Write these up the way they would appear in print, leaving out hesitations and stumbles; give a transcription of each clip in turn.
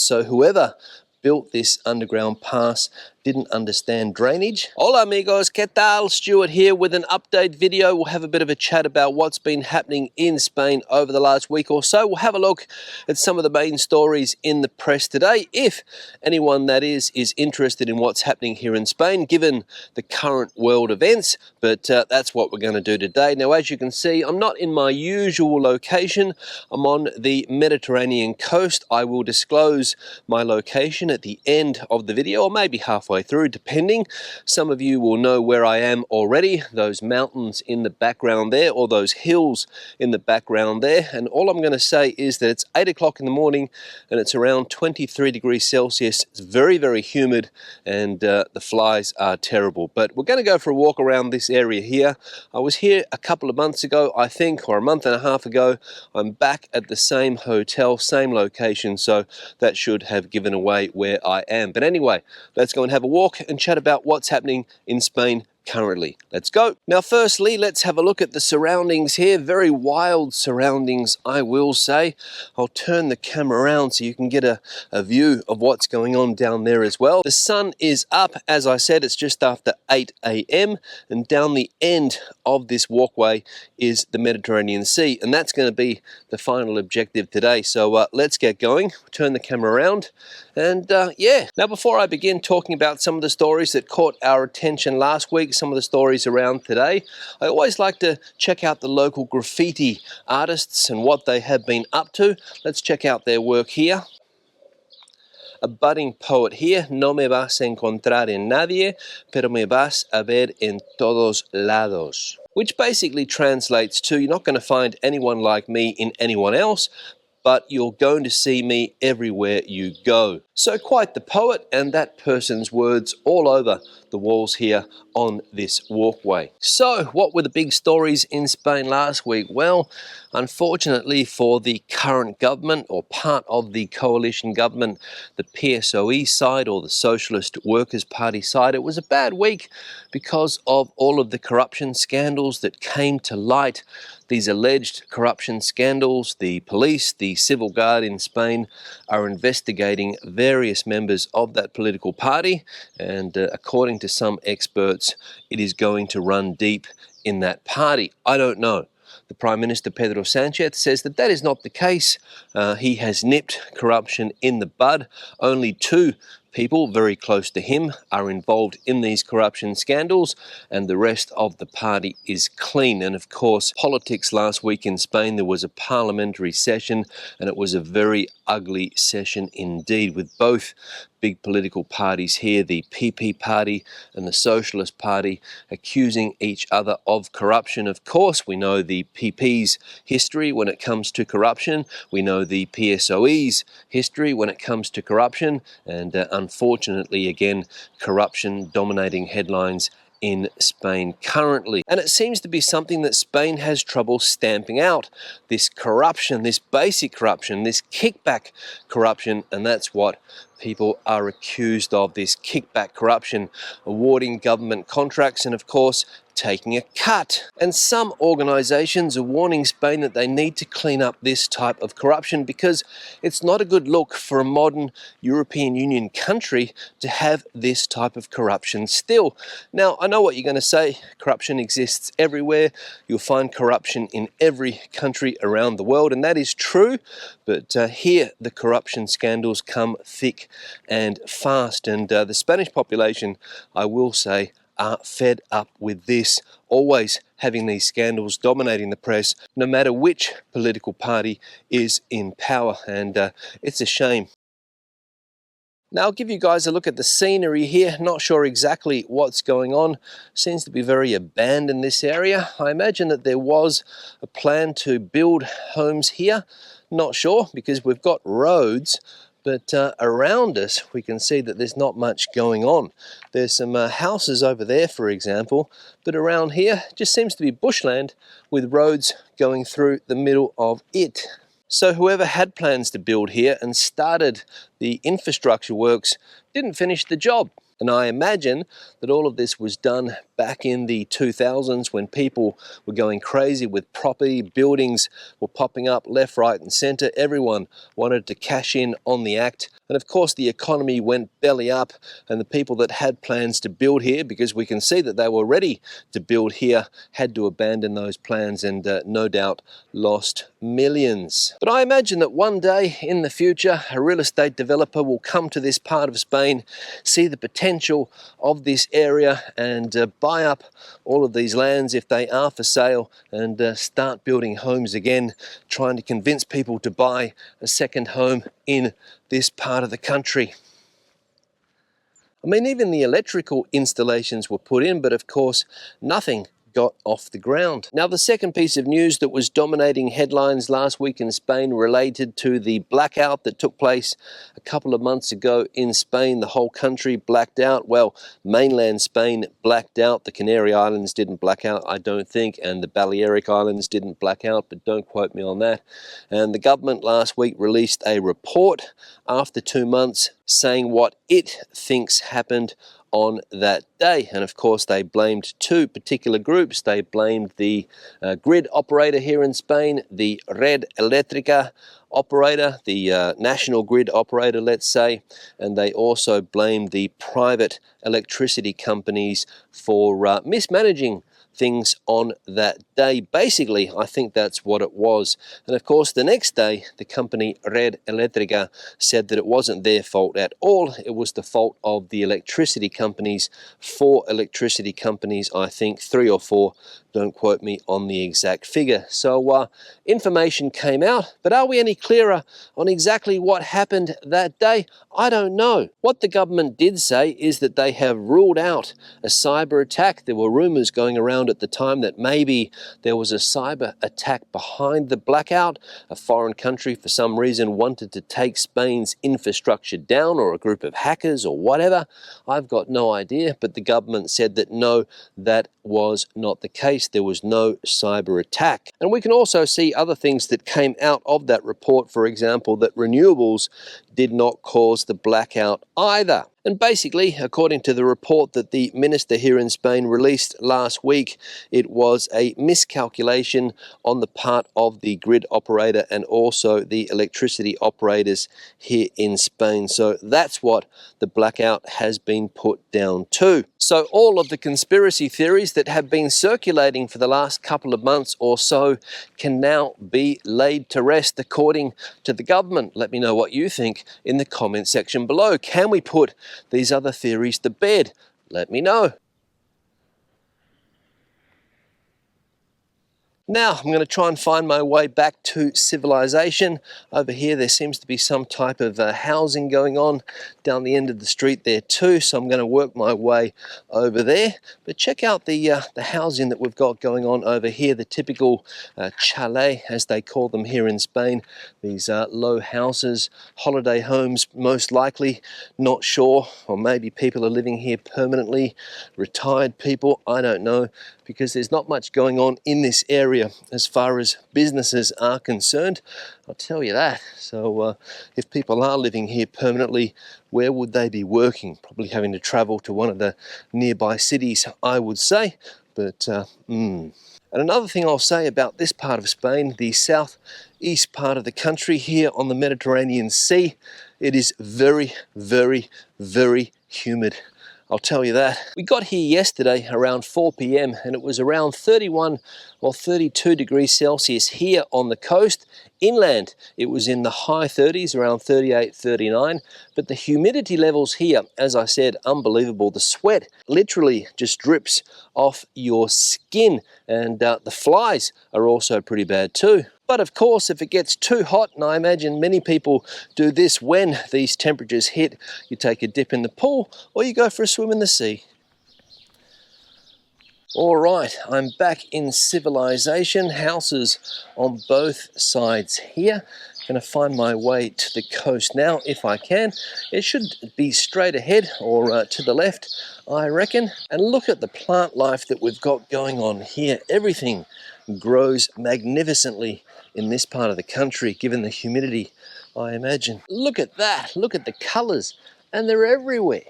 So whoever built this underground pass didn't understand drainage. Hola amigos, ¿qué tal? Stuart here with an update video. We'll have a bit of a chat about what's been happening in Spain over the last week or so. We'll have a look at some of the main stories in the press today, if anyone that is interested in what's happening here in Spain, given the current world events. But that's what we're going to do today. Now, as you can see, I'm not in my usual location. I'm on the Mediterranean coast. I will disclose my location at the end of the video, or maybe halfway through, depending. Some of you will know where I am already, those mountains in the background there, or those hills in the background there. And all I'm going to say is that it's 8 o'clock in the morning and it's around 23 degrees Celsius. It's very, very humid, and the flies are terrible. But we're going to go for a walk around this area here. I was here a couple of months ago, I think, or a month and a half ago. I'm back at the same hotel, same location, so that should have given away where I am. But anyway, let's go and have a walk and chat about what's happening in Spain currently. Let's go. Now, firstly, let's have a look at the surroundings here. Very wild surroundings, I will say. I'll turn the camera around so you can get a view of what's going on down there as well. The sun is up. As I said, it's just after 8 a.m. and down the end of this walkway is the Mediterranean Sea, and that's going to be the final objective today. So let's get going. Turn the camera around, and yeah. Now, before I begin talking about some of the stories that caught our attention last week, some of the stories around today, I always like to check out the local graffiti artists and what they have been up to. Let's check out their work here. A budding poet here. No me vas a encontrar en nadie, pero me vas a ver en todos lados. Which basically translates to, you're not going to find anyone like me in anyone else, but you're going to see me everywhere you go. So quite the poet, and that person's words all over the walls here on this walkway. So what were the big stories in Spain last week? Well, unfortunately for the current government, or part of the coalition government, the PSOE side, or the Socialist Workers' Party side, it was a bad week because of all of the corruption scandals that came to light. These alleged corruption scandals, the police, the civil guard in Spain are investigating various members of that political party, and according to some experts, it is going to run deep in that party. I don't know. The Prime Minister Pedro Sanchez says that that is not the case. He has nipped corruption in the bud. Only 2 people very close to him are involved in these corruption scandals, and the rest of the party is clean. And of course, politics last week in Spain, there was a parliamentary session, and it was a very ugly session indeed, with both big political parties here, the PP party and the Socialist Party, accusing each other of corruption. Of course, we know the PP's history when it comes to corruption. We know the PSOE's history when it comes to corruption, and unfortunately, again, corruption dominating headlines in Spain currently. And it seems to be something that Spain has trouble stamping out. This corruption, this basic corruption, this kickback corruption, and that's what people are accused of, this kickback corruption, awarding government contracts and, of course, taking a cut. And some organisations are warning Spain that they need to clean up this type of corruption, because it's not a good look for a modern European Union country to have this type of corruption still. Now, I know what you're going to say. Corruption exists everywhere. You'll find corruption in every country around the world, and that is true. But here, the corruption scandals come thick and fast. And the Spanish population, I will say, are fed up with this, always having these scandals dominating the press, no matter which political party is in power, and it's a shame. Now, I'll give you guys a look at the scenery here. Not sure exactly what's going on. Seems to be very abandoned, this area. I imagine that there was a plan to build homes here. Not sure, because we've got roads, but around us we can see that there's not much going on. There's some houses over there, for example, but around here just seems to be bushland with roads going through the middle of it. So whoever had plans to build here and started the infrastructure works didn't finish the job. And I imagine that all of this was done back in the 2000s when people were going crazy with property, buildings were popping up left, right and centre. Everyone wanted to cash in on the act. And of course the economy went belly up, and the people that had plans to build here, because we can see that they were ready to build here, had to abandon those plans and no doubt lost millions. But I imagine that one day in the future a real estate developer will come to this part of Spain, see the potential of this area and buy up all of these lands if they are for sale and start building homes again, trying to convince people to buy a second home in this part of the country. I mean, even the electrical installations were put in, but of course nothing got off the ground. Now, the second piece of news that was dominating headlines last week in Spain related to the blackout that took place a couple of months ago in Spain. The whole country blacked out. Well, mainland Spain blacked out. The Canary Islands didn't black out, I don't think, and the Balearic Islands didn't black out, but don't quote me on that. And the government last week released a report after 2 months saying what it thinks happened on that day. And of course they blamed two particular groups. They blamed the grid operator here in Spain, the Red Eléctrica operator, the national grid operator, let's say, and they also blamed the private electricity companies for mismanaging things on that day. Basically, I think that's what it was. And of course, the next day, the company Red Eléctrica said that it wasn't their fault at all. It was the fault of the electricity companies. 4 electricity companies, I think, 3 or 4. Don't quote me on the exact figure. So information came out, but are we any clearer on exactly what happened that day? I don't know. What the government did say is that they have ruled out a cyber attack. There were rumors going around at the time that maybe there was a cyber attack behind the blackout. A foreign country for some reason wanted to take Spain's infrastructure down, or a group of hackers or whatever. I've got no idea, but the government said that no, that was not the case. There was no cyber attack. And we can also see other things that came out of that report. For example, that renewables did not cause the blackout either. And basically, according to the report that the minister here in Spain released last week, it was a miscalculation on the part of the grid operator and also the electricity operators here in Spain. So that's what the blackout has been put down to. So all of the conspiracy theories that have been circulating for the last couple of months or so can now be laid to rest according to the government. Let me know what you think in the comment section below. Can we put these other theories to bed? Let me know. Now I'm going to try and find my way back to civilization. Over here there seems to be some type of housing going on down the end of the street there too, so I'm going to work my way over there. But check out the housing that we've got going on over here, the typical chalet as they call them here in Spain. These low houses, holiday homes most likely, not sure, or maybe people are living here permanently, retired people, I don't know, because there's not much going on in this area as far as businesses are concerned, I'll tell you that. So if people are living here permanently, where would they be working? Probably having to travel to one of the nearby cities, I would say. But And another thing I'll say about this part of Spain, the southeast part of the country here on the Mediterranean Sea, it is very, very, very humid. I'll tell you that. We got here yesterday around 4 p.m. and it was around 31 or 32 degrees Celsius here on the coast. Inland, it was in the high 30s, around 38, 39. But the humidity levels here, as I said, unbelievable. The sweat literally just drips off your skin, and the flies are also pretty bad too. But of course, if it gets too hot, and I imagine many people do this when these temperatures hit, you take a dip in the pool or you go for a swim in the sea. All right, I'm back in civilization, houses on both sides here. Going to find my way to the coast now if I can. It should be straight ahead or to the left, I reckon. And look at the plant life that we've got going on here. Everything grows magnificently in this part of the country, given the humidity, I imagine. Look at that, look at the colors, and they're everywhere.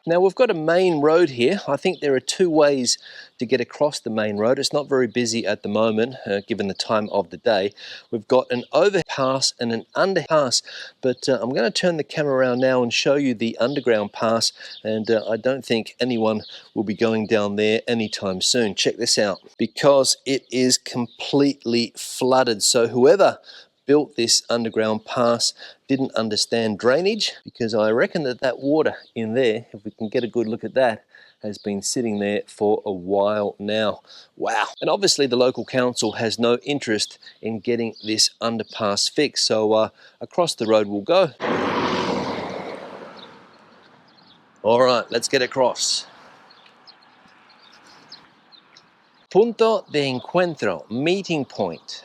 Now we've got a main road here. I think there are two ways to get across the main road. It's not very busy at the moment, given the time of the day. We've got an overpass and an underpass, but I'm going to turn the camera around now and show you the underground pass, and I don't think anyone will be going down there anytime soon. Check this out, because it is completely flooded. So whoever built this underground pass didn't understand drainage, because I reckon that that water in there, if we can get a good look at that, has been sitting there for a while now. Wow. And obviously the local council has no interest in getting this underpass fixed, so across the road we'll go. All right, let's get across. Punto de encuentro, meeting point.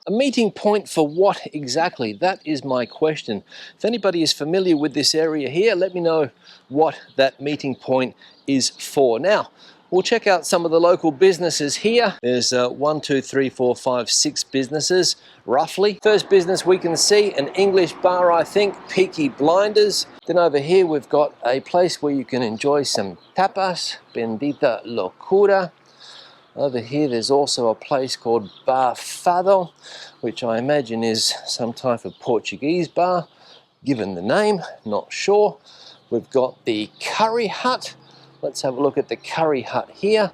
A meeting point for what exactly? That is my question. If anybody is familiar with this area here, let me know what that meeting point is for. Now, we'll check out some of the local businesses here. There's 1, 2, 3, 4, 5, 6 businesses, roughly. First business we can see, an English bar, I think, Peaky Blinders. Then over here we've got a place where you can enjoy some tapas, Bendita Locura. Over here there's also a place called Bar Fado, which I imagine is some type of Portuguese bar, given the name, not sure. We've got the Curry Hut. Let's have a look at the Curry Hut here.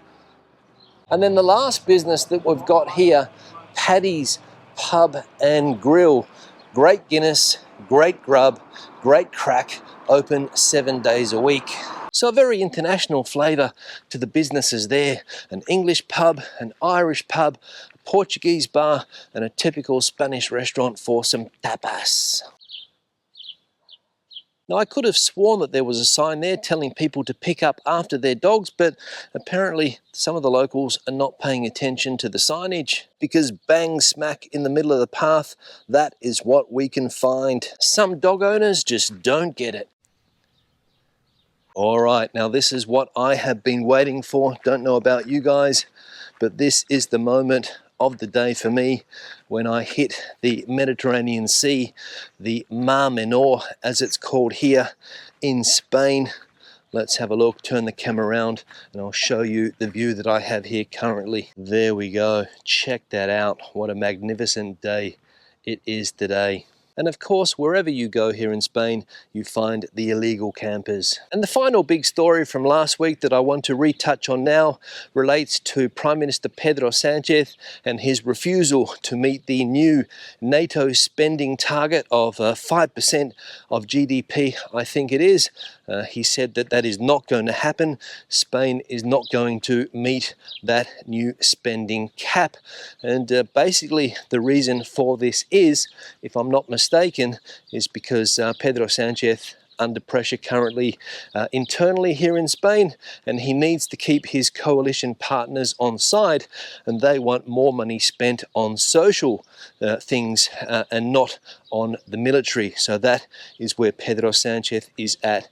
And then the last business that we've got here, Paddy's Pub and Grill. Great Guinness, great grub, great crack, open 7 days a week. So a very international flavour to the businesses there. An English pub, an Irish pub, a Portuguese bar, and a typical Spanish restaurant for some tapas. Now I could have sworn that there was a sign there telling people to pick up after their dogs, but apparently some of the locals are not paying attention to the signage, because bang smack in the middle of the path, that is what we can find. Some dog owners just don't get it. All right, now this is what I have been waiting for. Don't know about you guys, but this is the moment of the day for me when I hit the Mediterranean Sea, the Mar Menor as it's called here in Spain. Let's have a look, turn the camera around, and I'll show you the view that I have here currently. There we go, check that out. What a magnificent day it is today. And of course, wherever you go here in Spain, you find the illegal campers. And the final big story from last week that I want to retouch on now relates to Prime Minister Pedro Sánchez and his refusal to meet the new NATO spending target of 5% of GDP, I think it is. He said that that is not going to happen. Spain is not going to meet that new spending cap. And basically the reason for this is, if I'm not mistaken, is because Pedro Sánchez under pressure currently internally here in Spain, and he needs to keep his coalition partners on side, and they want more money spent on social things and not on the military. So that is where Pedro Sánchez is at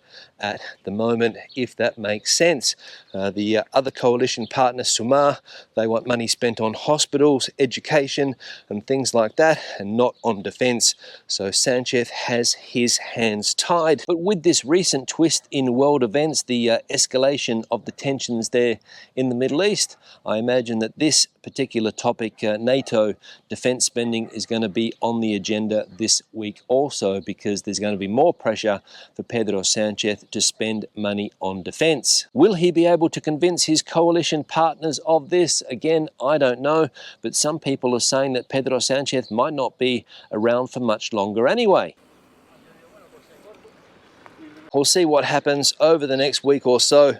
the moment, if that makes sense. The other coalition partner, Sumar, they want money spent on hospitals, education and things like that, and not on defence. So Sánchez has his hands tied. But with this recent twist in world events, the escalation of the tensions there in the Middle East, I imagine that this particular topic, NATO defence spending, is going to be on the agenda this week also, because there's going to be more pressure for Pedro Sánchez to spend money on defence. Will he be able to convince his coalition partners of this? Again, I don't know, but some people are saying that Pedro Sánchez might not be around for much longer anyway. We'll see what happens over the next week or so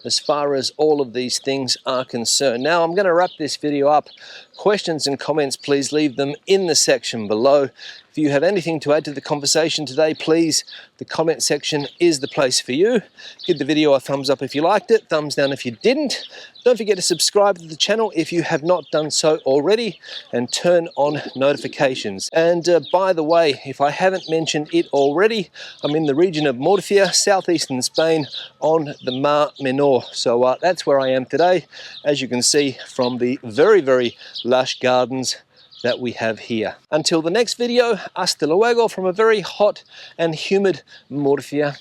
as far as all of these things are concerned. Now I'm going to wrap this video up. Questions and comments, please leave them in the section below. If you have anything to add to the conversation today, please, the comment section is the place for you. Give the video a thumbs up if you liked it, thumbs down if you didn't. Don't forget to subscribe to the channel if you have not done so already, and turn on notifications. And by the way, if I haven't mentioned it already, I'm in the region of Murcia, southeastern Spain, on the Mar Menor. So that's where I am today, as you can see from the very, very lush gardens that we have here. Until the next video, hasta luego from a very hot and humid Murcia.